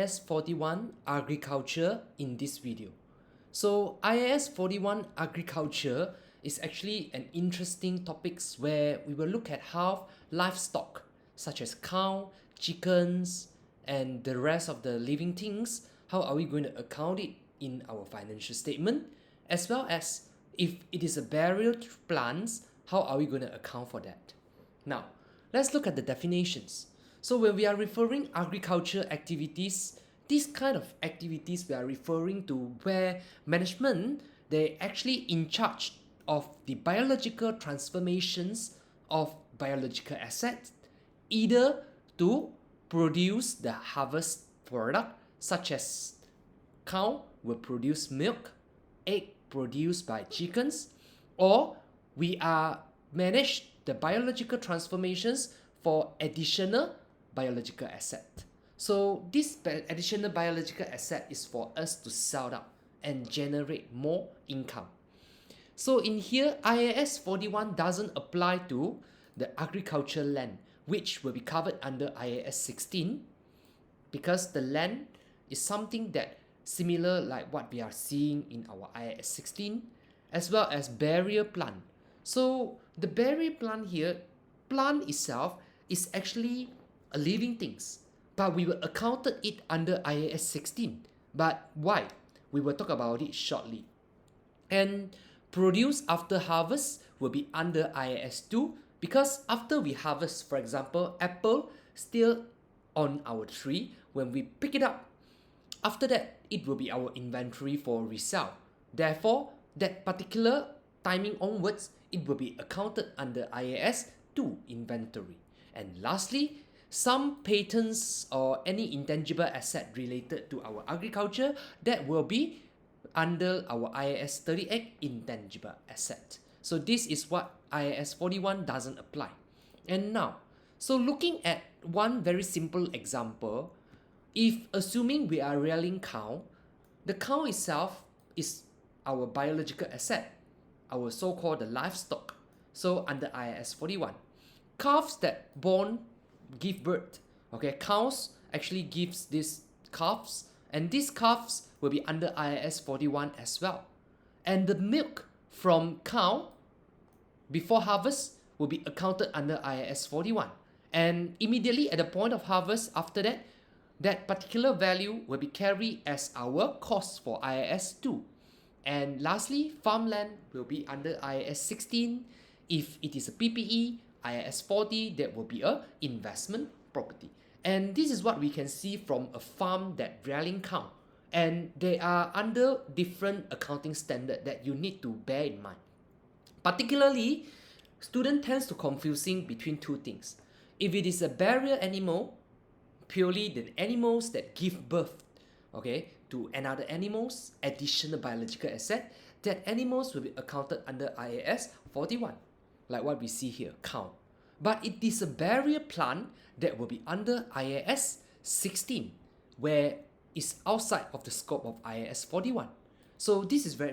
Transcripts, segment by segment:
IAS 41 Agriculture in this video. So IAS 41 Agriculture is actually an interesting topics where we will look at how livestock such as cow, chickens, and the rest of the living things, how are we going to account it in our financial statement, as well as if it is a burial plants, how are we going to account for that? Now, let's look at the definitions. So when we are referring agriculture activities, these kind of activities we are referring to where management, they actually in charge of the biological transformations of biological assets, either to produce the harvest product such as cow will produce milk, egg produced by chickens, or we are manage the biological transformations for additional biological asset. So this additional biological asset is for us to sell out and generate more income. So in here, IAS 41 doesn't apply to the agricultural land, which will be covered under IAS 16, because the land is something that similar like what we are seeing in our IAS 16, as well as burial plant. So the burial plant here, plant itself is actually a living things, but we will accounted it under IAS 16. But why? We will talk about it shortly. And produce after harvest will be under IAS 2, because after we harvest, for example, apple still on our tree, when we pick it up, after that it will be our inventory for resale. Therefore, that particular timing onwards, it will be accounted under IAS 2 inventory. And lastly, some patents or any intangible asset related to our agriculture that will be under our IAS 38 intangible asset. So this is what IAS 41 doesn't apply. And now, so looking at one very simple example, if assuming we are rearing cow, the cow itself is our biological asset, our so-called the livestock. So under IAS 41, calves that born give birth, okay, cows actually gives these calves, and these calves will be under IAS 41 as well. And the milk from cow before harvest will be accounted under IAS 41. And immediately at the point of harvest, after that, that particular value will be carried as our cost for IAS 2. And lastly, farmland will be under IAS 16. If it is a PPE, IAS 40, that will be a investment property. And this is what we can see from a farm that rearing cow. And they are under different accounting standard that you need to bear in mind. Particularly, student tends to confusing between two things. If it is a burial animal, purely the animals that give birth, okay, to another animals, additional biological asset, that animals will be accounted under IAS 41, like what we see here, cow. But it is a burial plant that will be under IAS 16, where it's outside of the scope of IAS 41. So this is very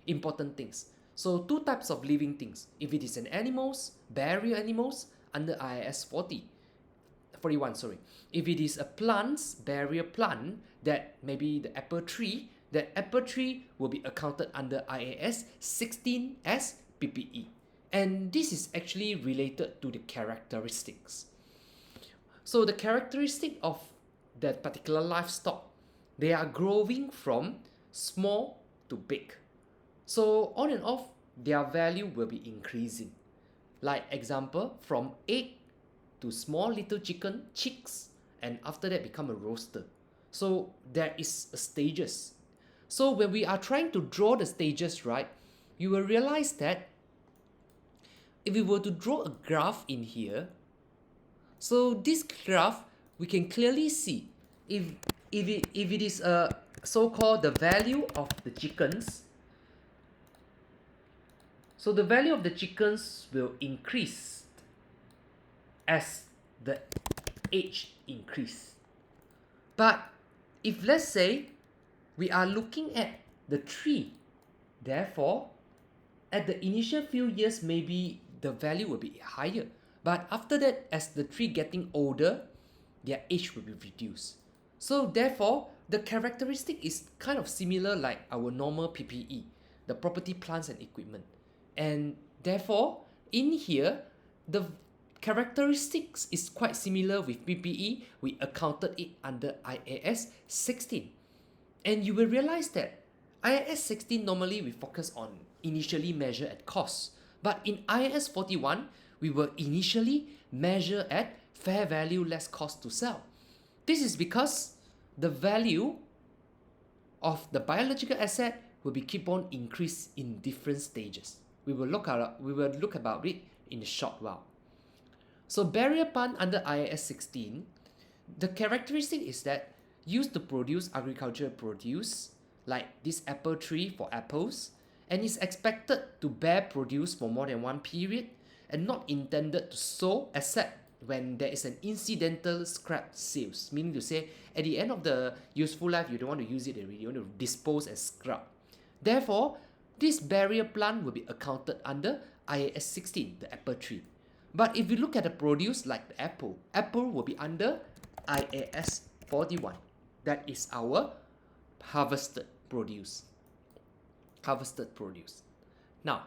important things. So two types of living things. If it is an animals, burial animals, under IAS 41. If it is a plants, burial plant, that maybe the apple tree, that apple tree will be accounted under IAS 16 as PPE. And this is actually related to the characteristics. So the characteristic of that particular livestock, they are growing from small to big. So on and off, their value will be increasing. Like example, from egg to small little chicken, chicks, and after that become a roaster. So there is stages. So when we are trying to draw the stages, right, you will realize that if we were to draw a graph in here, so this graph, we can clearly see if it is a so-called the value of the chickens. So the value of the chickens will increase as the age increase. But if let's say we are looking at the tree, therefore at the initial few years maybe the value will be higher, but after that, as the tree getting older, their age will be reduced. So therefore, the characteristic is kind of similar like our normal PPE, the property, plants and equipment. And therefore, in here, the characteristics is quite similar with PPE. We accounted it under IAS 16. And you will realize that IAS 16 normally we focus on initially measure at cost. But in IAS 41, we will initially measure at fair value less cost to sell. This is because the value of the biological asset will be keep on increase in different stages. We will look about it in a short while. So barrier plant under IAS 16, the characteristic is that used to produce agricultural produce like this apple tree for apples, and is expected to bear produce for more than one period and not intended to sow except when there is an incidental scrap sales, meaning to say at the end of the useful life you don't want to use it already, you want to dispose as scrap. Therefore, this barrier plant will be accounted under IAS 16, the apple tree. But if you look at the produce like the apple will be under IAS 41. That is our harvested produce. Now,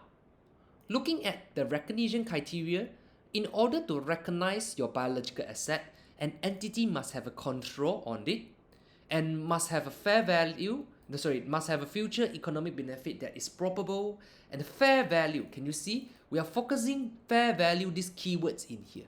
looking at the recognition criteria, in order to recognize your biological asset, an entity must have a control on it and must have a future economic benefit that is probable, and fair value. Can you see? We are focusing fair value, these keywords in here.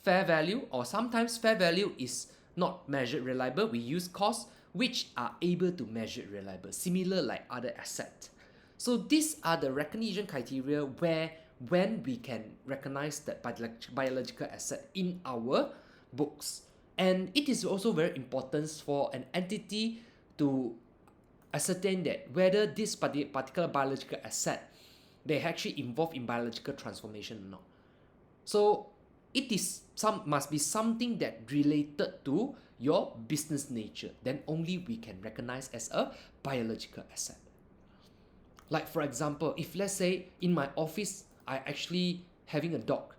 Fair value, or sometimes fair value is not measured reliable. We use costs which are able to measure reliable, similar like other assets. So these are the recognition criteria where when we can recognize that biological asset in our books. And it is also very important for an entity to ascertain that whether this particular biological asset they actually involved in biological transformation or not. So it must be something that related to your business nature. Then only we can recognize as a biological asset. Like for example, if let's say in my office I actually having a dog,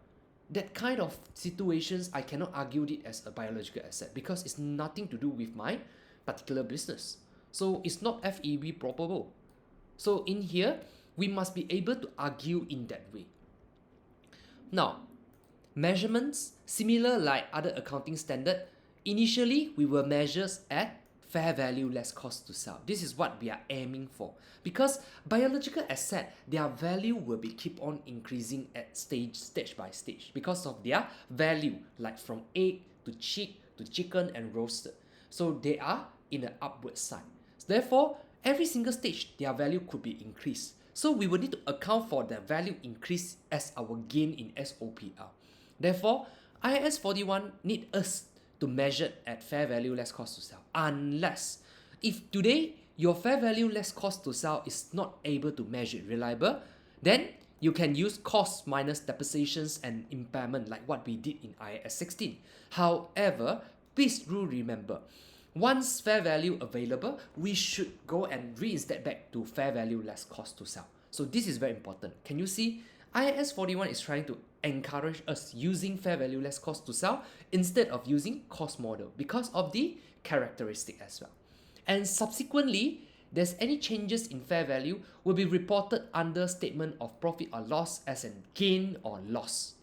that kind of situations I cannot argue it as a biological asset because it's nothing to do with my particular business. So it's not FEV probable. So in here, we must be able to argue in that way. Now, measurements, similar like other accounting standard, initially we will measure at fair value less cost to sell. This is what we are aiming for, because biological asset, their value will be keep on increasing at stage by stage because of their value, like from egg to chick to chicken and roasted. So they are in the upward side. Therefore, every single stage their value could be increased. So we will need to account for the value increase as our gain in SOPL. Therefore, IAS 41 need us to measure at fair value less cost to sell, unless if today your fair value less cost to sell is not able to measure reliable, then you can use cost minus depreciations and impairment like what we did in IAS 16. However, please do remember, once fair value available, we should go and reinstate back to fair value less cost to sell. So this is very important. Can you see? IAS 41 is trying to encourage us using fair value less cost to sell instead of using cost model because of the characteristic as well. And subsequently, there's any changes in fair value will be reported under statement of profit or loss as a gain or loss.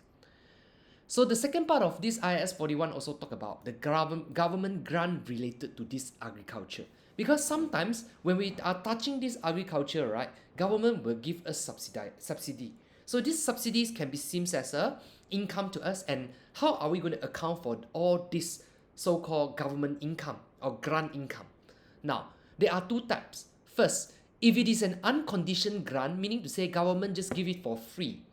So the second part of this IAS 41 also talk about the government grant related to this agriculture. Because sometimes when we are touching this agriculture, right, government will give us subsidy. So these subsidies can be seen as a income to us, and how are we going to account for all this so-called government income or grant income? Now, there are two types. First, if it is an unconditioned grant, meaning to say government just give it for free,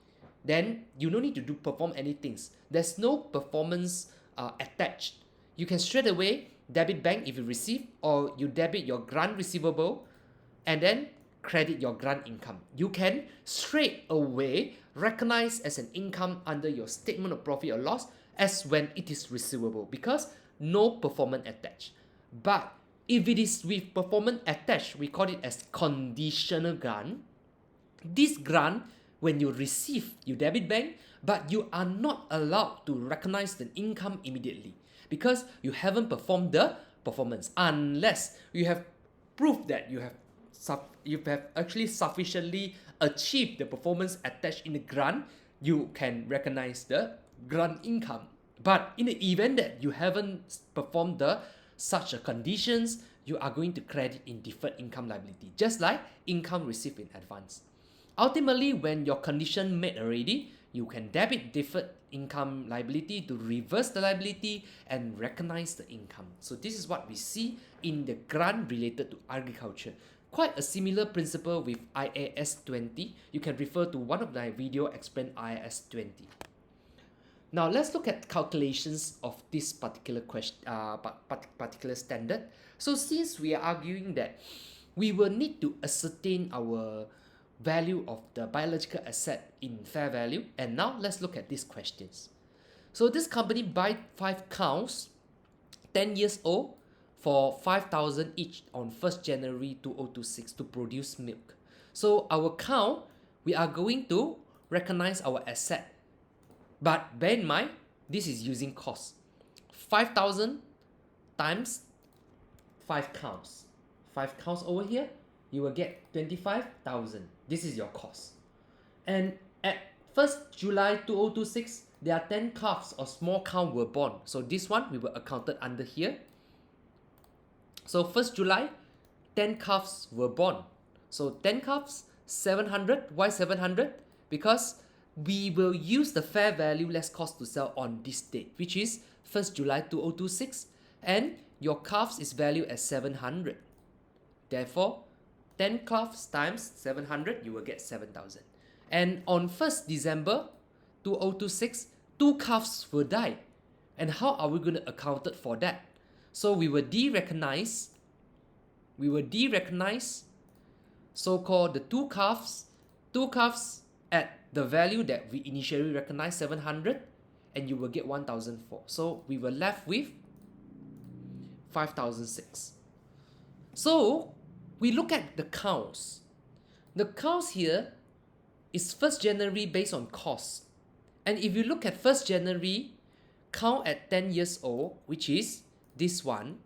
then you don't need to perform anything. There's no performance attached. You can straight away debit bank if you receive, or you debit your grant receivable and then credit your grant income. You can straight away recognize as an income under your statement of profit or loss as when it is receivable because no performance attached. But if it is with performance attached, we call it as conditional grant. This grant, when you receive, you debit bank, but you are not allowed to recognize the income immediately because you haven't performed the performance unless you have proved that you have actually sufficiently achieved the performance attached in the grant. You can recognize the grant income. But in the event that you haven't performed the such a conditions, you are going to credit in deferred income liability, just like income received in advance. Ultimately, when your condition met already, you can debit deferred income liability to reverse the liability and recognize the income. So this is what we see in the grant related to agriculture. Quite a similar principle with IAS 20. You can refer to one of my video explain IAS 20. Now let's look at calculations of this particular particular standard. So since we are arguing that we will need to ascertain our value of the biological asset in fair value, and now let's look at these questions. So this company buy 5 cows 10 years old for 5,000 each on 1st January 2026 to produce milk. So our cow, we are going to recognize our asset. But bear in mind, this is using cost. 5,000 times 5 cows. 5 cows over here, you will get 25,000. This is your cost. And at 1st July 2026, there are 10 calves or small cows were born. So this one we will account it under here. So 1st July, 10 calves were born. So 10 calves, 700. Why 700? Because we will use the fair value less cost to sell on this date, which is 1st July 2026, and your calves is valued at 700. Therefore, 10 calves times 700, you will get 7,000. And on 1st December 2026, 2 calves will die. And how are we going to account it for that? So we will de-recognize so-called the 2 calves at the value that we initially recognized, 700, and you will get 1,004. So we were left with 5,006. So we look at the cows. The cows here is 1st January based on cost. And if you look at 1st January, cow at 10 years old, which is this one,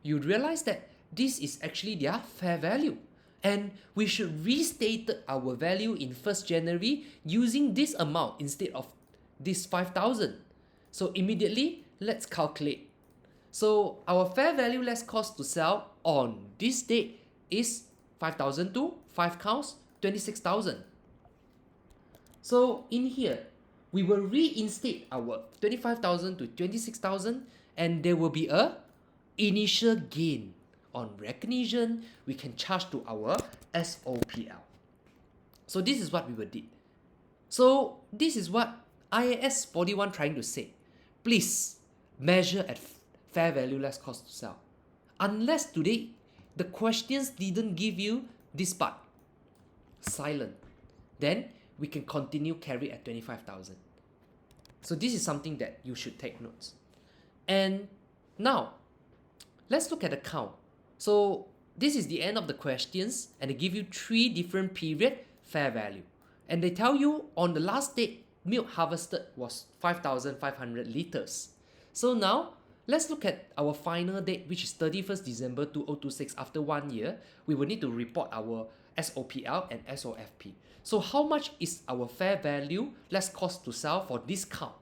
you realize that this is actually their fair value. And we should restate our value in 1st January using this amount instead of this 5,000. So immediately, let's calculate. So our fair value less cost to sell on this date is 5,002, 5 cows, 26,000. So in here, we will reinstate our 25,000 to 26,000, and there will be a initial gain on recognition we can charge to our SOPL. So this is what we will did. So this is what IAS 41 trying to say. Please measure at fair value less cost to sell. Unless today the questions didn't give you this part, silent, then we can continue carry at 25,000. So this is something that you should take notes. And now, let's look at the count. So this is the end of the questions, and they give you 3 different period fair value. And they tell you on the last date, milk harvested was 5,500 liters. So now, let's look at our final date, which is 31st December 2026. After 1 year, we will need to report our SOPL and SOFP. So how much is our fair value less cost to sell for this cow?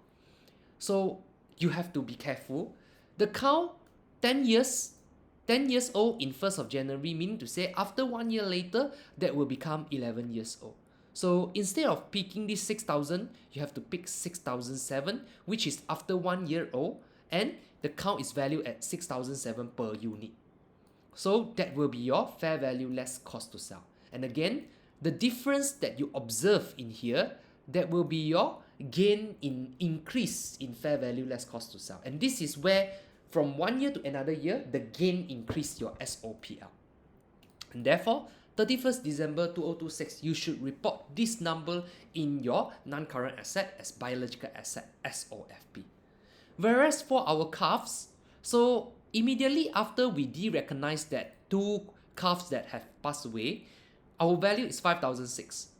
So you have to be careful. The cow, 10 years old in 1st of January, meaning to say after 1 year later, that will become 11 years old. So instead of picking this 6,000, you have to pick 6,007, which is after 1 year old, and the cow is valued at 6,007 per unit. So that will be your fair value less cost to sell. And again, the difference that you observe in here, that will be your gain in increase in fair value less cost to sell. And this is where from 1 year to another year, the gain increase your SOPL. And therefore, 31st December 2026, you should report this number in your non-current asset as biological asset, SOFP. Whereas for our calves, so immediately after we de-recognize that 2 calves that have passed away, our value is 5,006.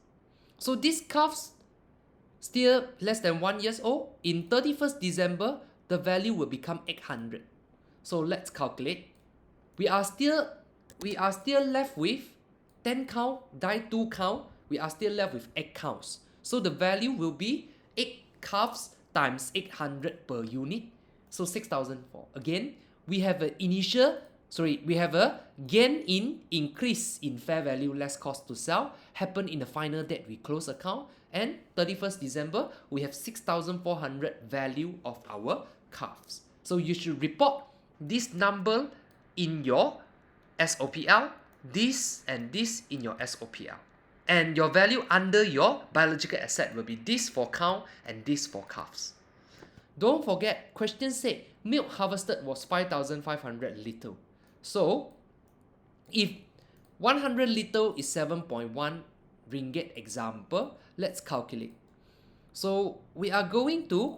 So these calves still less than 1 year old, in 31st December, the value will become 800. So let's calculate. We are still left with 10 cow, die 2 cow. We are still left with 8 cows. So the value will be 8 calves times 800 per unit. So 6,004. Again, we have a gain in increase in fair value less cost to sell happen in the final date we close account, and 31st December we have 6,400 value of our calves. So you should report this number in your SOPL, this and this in your SOPL. And your value under your biological asset will be this for cow and this for calves. Don't forget, question said milk harvested was 5,500 litre. So, if 100 litre is 7.1 ringgit example, let's calculate. So, we are going to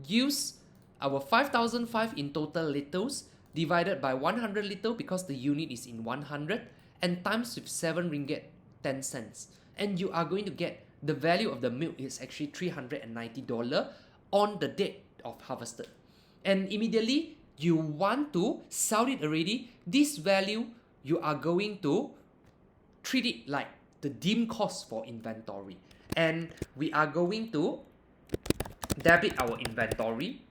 use our 5,005 in total litres divided by 100 litre because the unit is in 100 and times with 7 ringgit 10 cents. And you are going to get the value of the milk is actually $390 on the date of harvested. And immediately you want to sell it already, this value you are going to treat it like the deemed cost for inventory. And we are going to debit our inventory,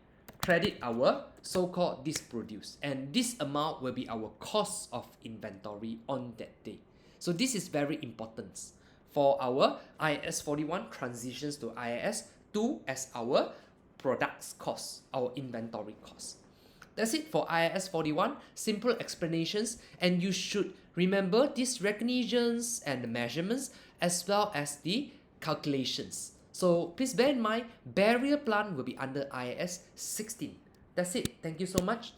credit our so-called this produce, and this amount will be our cost of inventory on that day. So this is very important for our IAS 41 transitions to IAS 2 as our products cost, our inventory cost. That's it for IAS 41, simple explanations, and you should remember these recognitions and the measurements as well as the calculations. So please bear in mind, barrier plant will be under IAS 16. That's it. Thank you so much.